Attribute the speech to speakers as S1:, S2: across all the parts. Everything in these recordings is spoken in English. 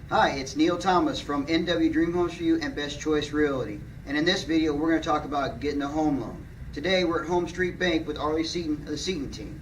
S1: Hi, it's Neil Thomas from NW Dream Homes for You and Best Choice Realty. And in this video, we're going to talk about getting a home loan. Today, we're at Home Street Bank with Arlie Seaton of the Seaton team.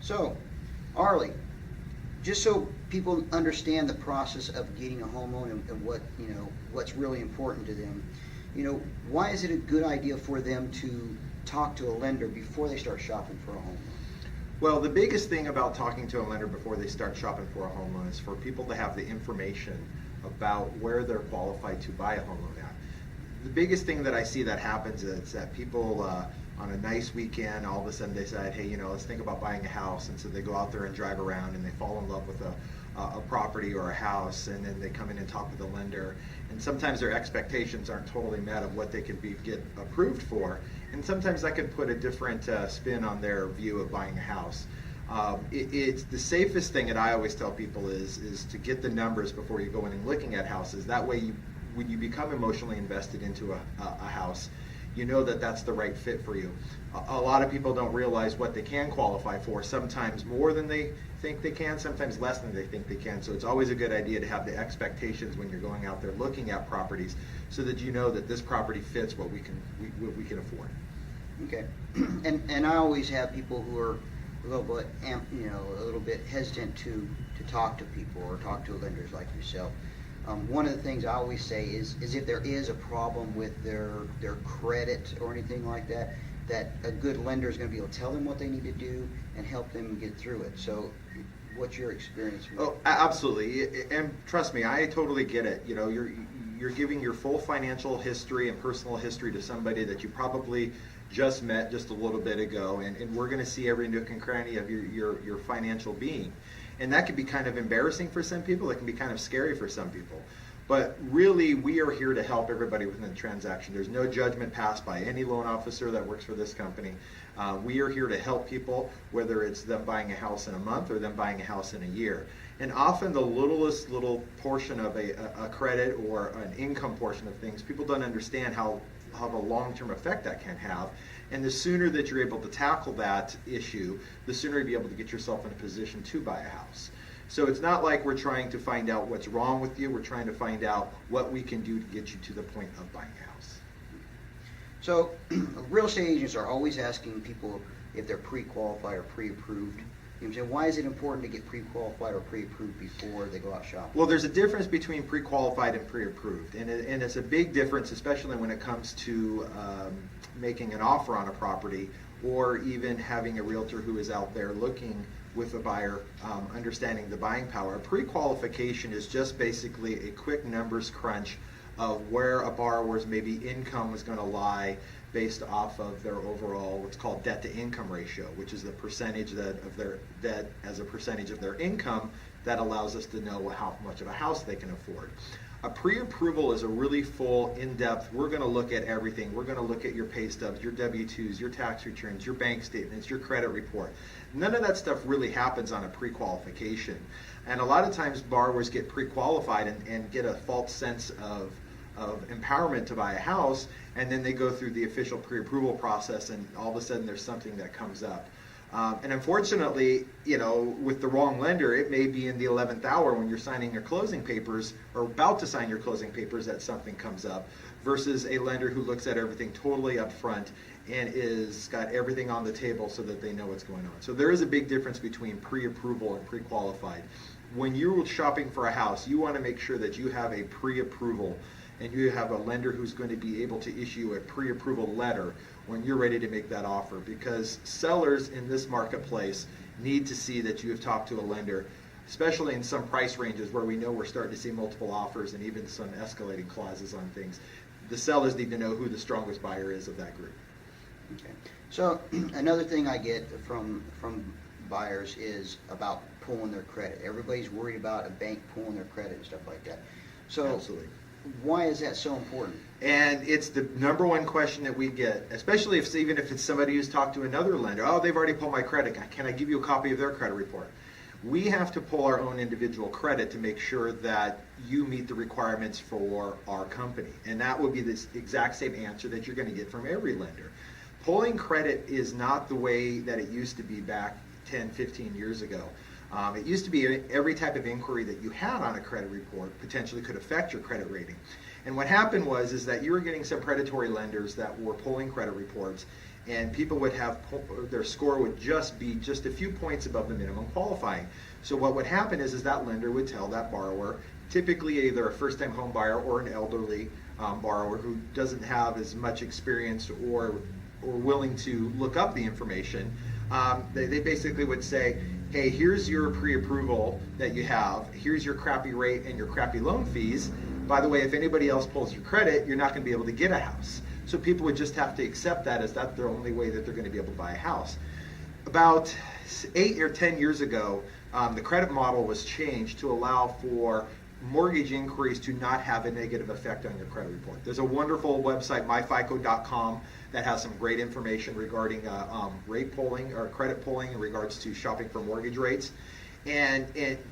S1: So, Arlie, just so people understand the process of getting a home loan and what, what's really important to them, why is it a good idea for them to talk to a lender before they start shopping for a home loan?
S2: Well, the biggest thing about talking to a lender before they start shopping for a home loan is for people to have the information about where they're qualified to buy a home loan at. The biggest thing that I see that happens is that people on a nice weekend, all of a sudden they decide, hey, let's think about buying a house, and so they go out there and drive around and they fall in love with a property or a house, and then they come in and talk with the lender, and sometimes their expectations aren't totally met of what they could get approved for, and sometimes that could put a different spin on their view of buying a house. It's the safest thing that I always tell people is to get the numbers before you go in and looking at houses. That way, when you become emotionally invested into a house, you know that that's the right fit for you. A lot of people don't realize what they can qualify for, sometimes more than they think they can, sometimes less than they think they can. So it's always a good idea to have the expectations when you're going out there looking at properties, so that you know that this property fits what we can afford.
S1: Okay, and I always have people who are a little bit hesitant to talk to people or talk to lenders like yourself. One of the things I always say is if there is a problem with their credit or anything like that, that a good lender is going to be able to tell them what they need to do and help them get through it. So what's your experience with
S2: Oh, absolutely. And trust me, I totally get it. You're giving your full financial history and personal history to somebody that you probably just met just a little bit ago, and we're going to see every nook and cranny of your financial being. And that can be kind of embarrassing for some people. It can be kind of scary for some people. But really, we are here to help everybody within the transaction. There's no judgment passed by any loan officer that works for this company. We are here to help people, whether it's them buying a house in a month or them buying a house in a year. And often the littlest little portion of a credit or an income portion of things, people don't understand how the long-term effect that can have. And the sooner that you're able to tackle that issue, the sooner you'll be able to get yourself in a position to buy a house. So it's not like we're trying to find out what's wrong with you. We're trying to find out what we can do to get you to the point of buying a house.
S1: So real estate agents are always asking people if they're pre-qualified or pre-approved. Why is it important to get pre-qualified or pre-approved before they go out shopping?
S2: Well, there's a difference between pre-qualified and pre-approved, and it's a big difference, especially when it comes to making an offer on a property, or even having a realtor who is out there looking with a buyer, understanding the buying power. Pre-qualification is just basically a quick numbers crunch of where a borrower's maybe income was going to lie based off of their overall what's called debt to income ratio, which is the percentage of their debt as a percentage of their income that allows us to know how much of a house they can afford. A pre-approval is a really full, in-depth, we're going to look at everything. We're going to look at your pay stubs, your W-2s, your tax returns, your bank statements, your credit report. None of that stuff really happens on a pre-qualification. And a lot of times borrowers get pre-qualified and get a false sense of empowerment to buy a house, and then they go through the official pre-approval process, and all of a sudden there's something that comes up. And unfortunately, with the wrong lender, it may be in the 11th hour when you're signing your closing papers or about to sign your closing papers that something comes up, versus a lender who looks at everything totally up front and is got everything on the table so that they know what's going on. So there is a big difference between pre-approval and pre-qualified. When you're shopping for a house, you want to make sure that you have a pre-approval and you have a lender who's going to be able to issue a pre-approval letter when you're ready to make that offer, because sellers in this marketplace need to see that you have talked to a lender, especially in some price ranges where we know we're starting to see multiple offers and even some escalating clauses on things. The sellers need to know who the strongest buyer is of that group.
S1: Okay. So another thing I get from buyers is about pulling their credit. Everybody's worried about a bank pulling their credit and stuff like that. So
S2: Absolutely.
S1: Why is that so important?
S2: And it's the number one question that we get, especially even if it's somebody who's talked to another lender. Oh, they've already pulled my credit. Can I give you a copy of their credit report? We have to pull our own individual credit to make sure that you meet the requirements for our company. And that would be the exact same answer that you're going to get from every lender. Pulling credit is not the way that it used to be back 10, 15 years ago. It used to be every type of inquiry that you had on a credit report potentially could affect your credit rating. And what happened is that you were getting some predatory lenders that were pulling credit reports, and people would have their score would just be just a few points above the minimum qualifying. So what would happen is that lender would tell that borrower, typically either a first-time home buyer or an elderly borrower who doesn't have as much experience or willing to look up the information, they basically would say, hey, here's your pre-approval that you have, here's your crappy rate and your crappy loan fees. By the way, if anybody else pulls your credit, you're not going to be able to get a house. So people would just have to accept that as that's the only way that they're going to be able to buy a house. About 8 or 10 years ago, the credit model was changed to allow for mortgage inquiries to not have a negative effect on your credit report. There's a wonderful website, myfico.com, that has some great information regarding rate polling or credit polling in regards to shopping for mortgage rates. And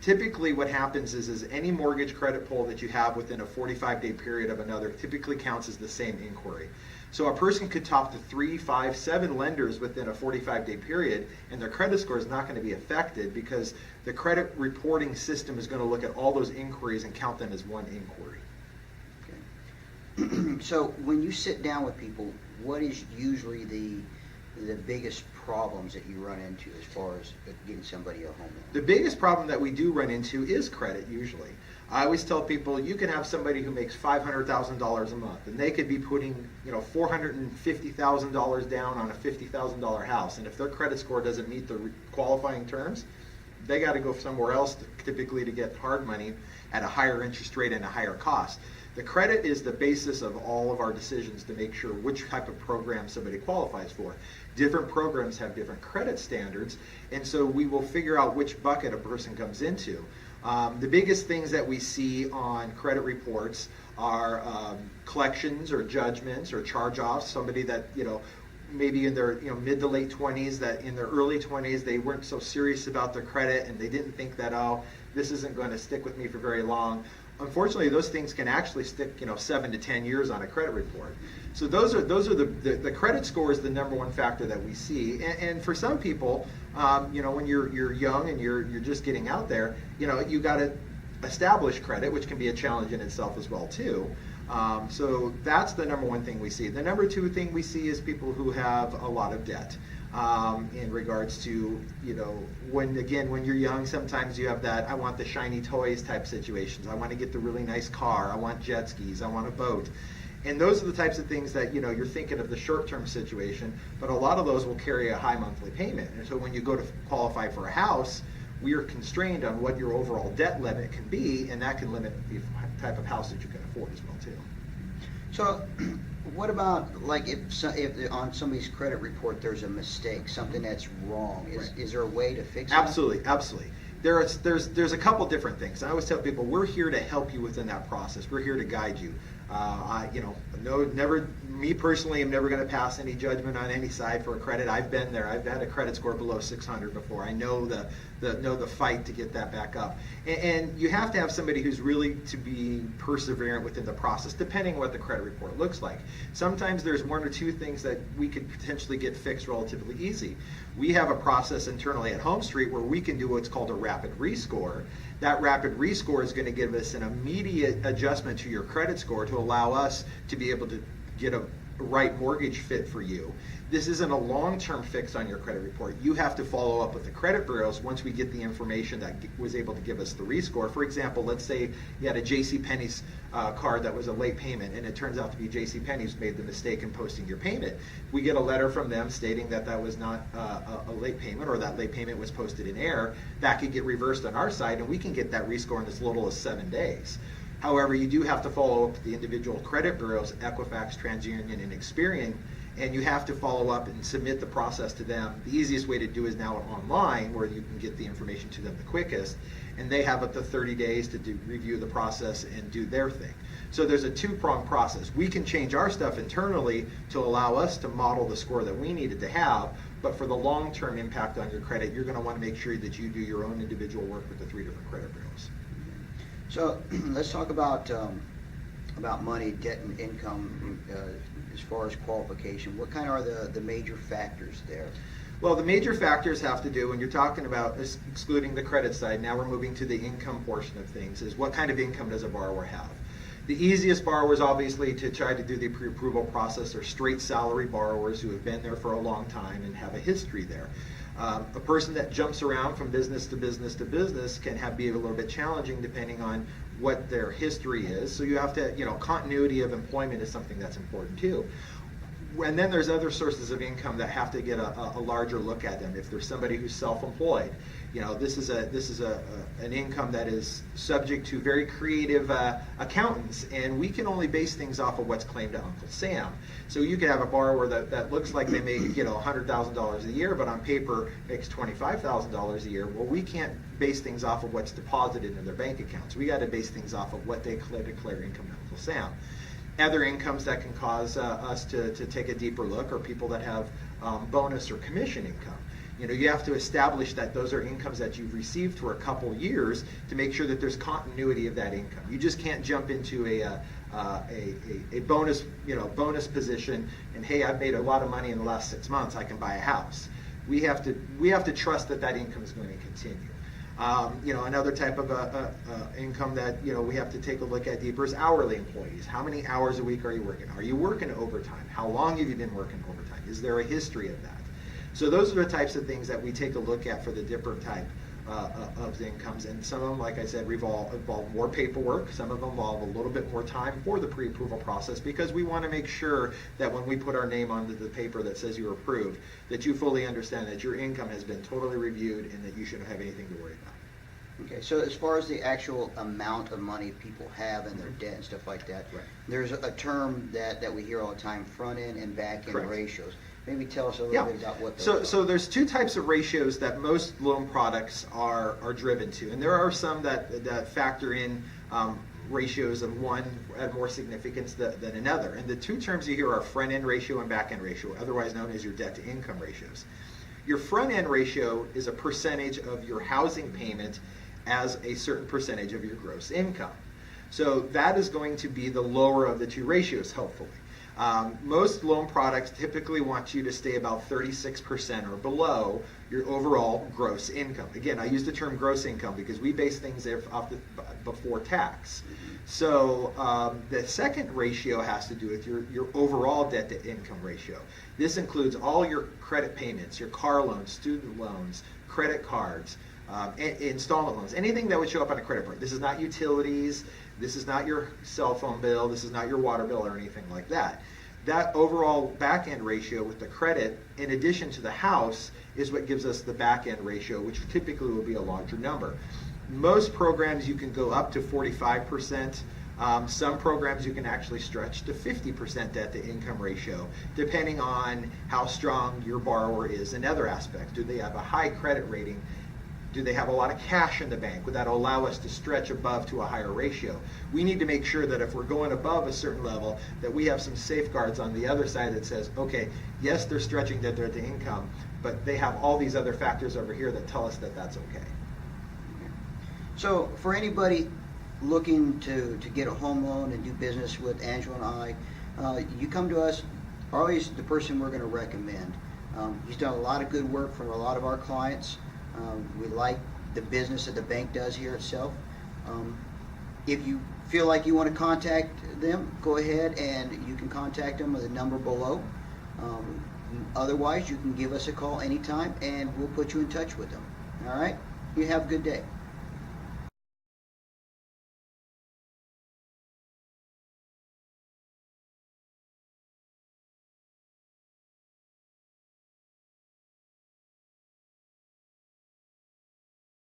S2: typically what happens is any mortgage credit pull that you have within a 45-day period of another typically counts as the same inquiry. So a person could talk to 3, 5, 7 lenders within a 45-day period, and their credit score is not going to be affected because the credit reporting system is going to look at all those inquiries and count them as one inquiry.
S1: Okay. So when you sit down with people, what is usually the biggest problems that you run into as far as getting somebody a home loan?
S2: The biggest problem that we do run into is credit usually. I always tell people you can have somebody who makes $500,000 a month and they could be putting $450,000 down on a $50,000 house, and if their credit score doesn't meet the qualifying terms, they got to go somewhere else typically to get hard money at a higher interest rate and a higher cost. The credit is the basis of all of our decisions to make sure which type of program somebody qualifies for. Different programs have different credit standards, and so we will figure out which bucket a person comes into. The biggest things that we see on credit reports are collections or judgments or charge-offs. Somebody that, maybe in their mid to late 20s, that in their early 20s they weren't so serious about their credit and they didn't think that, oh, this isn't going to stick with me for very long. Unfortunately, those things can actually stick 7 to 10 years on a credit report. So those are the credit score is the number one factor that we see. And for some people, when you're young and you're just getting out there, you got to establish credit, which can be a challenge in itself as well too. So that's the number one thing we see. The number two thing we see is people who have a lot of debt. In regards to, when you're young, sometimes you have that I want the shiny toys type situations. I want to get the really nice car. I want jet skis. I want a boat. And those are the types of things that, you're thinking of the short-term situation, but a lot of those will carry a high monthly payment. And so when you go to qualify for a house, we are constrained on what your overall debt limit can be, and that can limit the type of house that you can afford as well too.
S1: So what about if on somebody's credit report there's a mistake, something that's wrong? Is there a way to fix it?
S2: Absolutely. There's a couple different things. I always tell people we're here to help you within that process. We're here to guide you. Me personally, I'm never going to pass any judgment on any side for a credit. I've been there. I've had a credit score below 600 before. I know the fight to get that back up. And you have to have somebody who's really to be perseverant within the process, depending on what the credit report looks like. Sometimes there's 1 or 2 things that we could potentially get fixed relatively easy. We have a process internally at HomeStreet where we can do what's called a rapid rescore. That rapid rescore is going to give us an immediate adjustment to your credit score to allow us to be able to get a right mortgage fit for you. This isn't a long-term fix on your credit report. You have to follow up with the credit bureaus once we get the information that was able to give us the rescore. For example, let's say you had a JCPenney's card that was a late payment, and it turns out to be JCPenney's made the mistake in posting your payment. We get a letter from them stating that that was not a late payment, or that late payment was posted in error. That could get reversed on our side, and we can get that rescore in as little as 7 days. However, you do have to follow up with the individual credit bureaus, Equifax, TransUnion, and Experian, and you have to follow up and submit the process to them. The easiest way to do is now online, where you can get the information to them the quickest, and they have up to 30 days to review the process and do their thing. So there's a 2-pronged process. We can change our stuff internally to allow us to model the score that we needed to have, but for the long-term impact on your credit, you're going to want to make sure that you do your own individual work with the 3 different credit bureaus.
S1: So let's talk about money, debt, and income as far as qualification. What kind are the major factors there?
S2: Well, the major factors have to do, when you're talking about excluding the credit side, now we're moving to the income portion of things, is what kind of income does a borrower have? The easiest borrowers, obviously, to try to do the pre-approval process are straight salary borrowers who have been there for a long time and have a history there. A person that jumps around from business to business to business can be a little bit challenging depending on what their history is. So you have to, continuity of employment is something that's important too. And then there's other sources of income that have to get a larger look at them. If there's somebody who's self-employed, this is an income that is subject to very creative accountants, and we can only base things off of what's claimed to Uncle Sam. So you could have a borrower that looks like they make $100,000 a year, but on paper makes $25,000 a year. Well, we can't base things off of what's deposited in their bank accounts. We got to base things off of what they declare income to Uncle Sam. Other incomes that can cause us to take a deeper look are people that have bonus or commission income. You have to establish that those are incomes that you've received for a couple years to make sure that there's continuity of that income. You just can't jump into a bonus position and, hey, I've made a lot of money in the last 6 months, I can buy a house. We have to trust that income is going to continue. Another type of income that we have to take a look at deeper is hourly employees. How many hours a week are you working? Are you working overtime? How long have you been working overtime? Is there a history of that? So those are the types of things that we take a look at for the different type of the incomes. And some of them, like I said, involve more paperwork. Some of them involve a little bit more time for the pre-approval process, because we want to make sure that when we put our name onto the paper that says you're approved, that you fully understand that your income has been totally reviewed and that you shouldn't have anything to worry about.
S1: Okay, so as far as the actual amount of money people have in their debt and stuff like that,
S2: right,
S1: there's a term that we hear all the time, front end and back end
S2: correct,
S1: ratios. Maybe tell us a little bit about what those are.
S2: So there's two types of ratios that most loan products are driven to, and there are some that factor in ratios of one at more significance than another. And the two terms you hear are front end ratio and back end ratio, otherwise known as your debt to income ratios. Your front end ratio is a percentage of your housing payment as a certain percentage of your gross income. So that is going to be the lower of the two ratios, hopefully. Most loan products typically want you to stay about 36% or below your overall gross income. Again, I use the term gross income because we base things off before tax. So the second ratio has to do with your overall debt to income ratio. This includes all your credit payments, your car loans, student loans, credit cards, installment loans, anything that would show up on a credit card. This is not utilities, this is not your cell phone bill, this is not your water bill or anything like that. That overall back end ratio with the credit, in addition to the house, is what gives us the back end ratio, which typically will be a larger number. Most programs you can go up to 45%. Some programs you can actually stretch to 50% debt to income ratio, depending on how strong your borrower is in other aspects. Do they have a high credit rating? Do they have a lot of cash in the bank? Would that allow us to stretch above to a higher ratio? We need to make sure that if we're going above a certain level, that we have some safeguards on the other side that says, okay, yes, they're stretching their debt to income, but they have all these other factors over here that tell us that that's okay.
S1: So for anybody looking to get a home loan and do business with Angelo and I, you come to us. Arlie's the person we're going to recommend. He's done a lot of good work for a lot of our clients. We like the business that the bank does here itself. If you feel like you want to contact them, go ahead and you can contact them with a number below. Otherwise, you can give us a call anytime and we'll put you in touch with them. All right? You have a good day.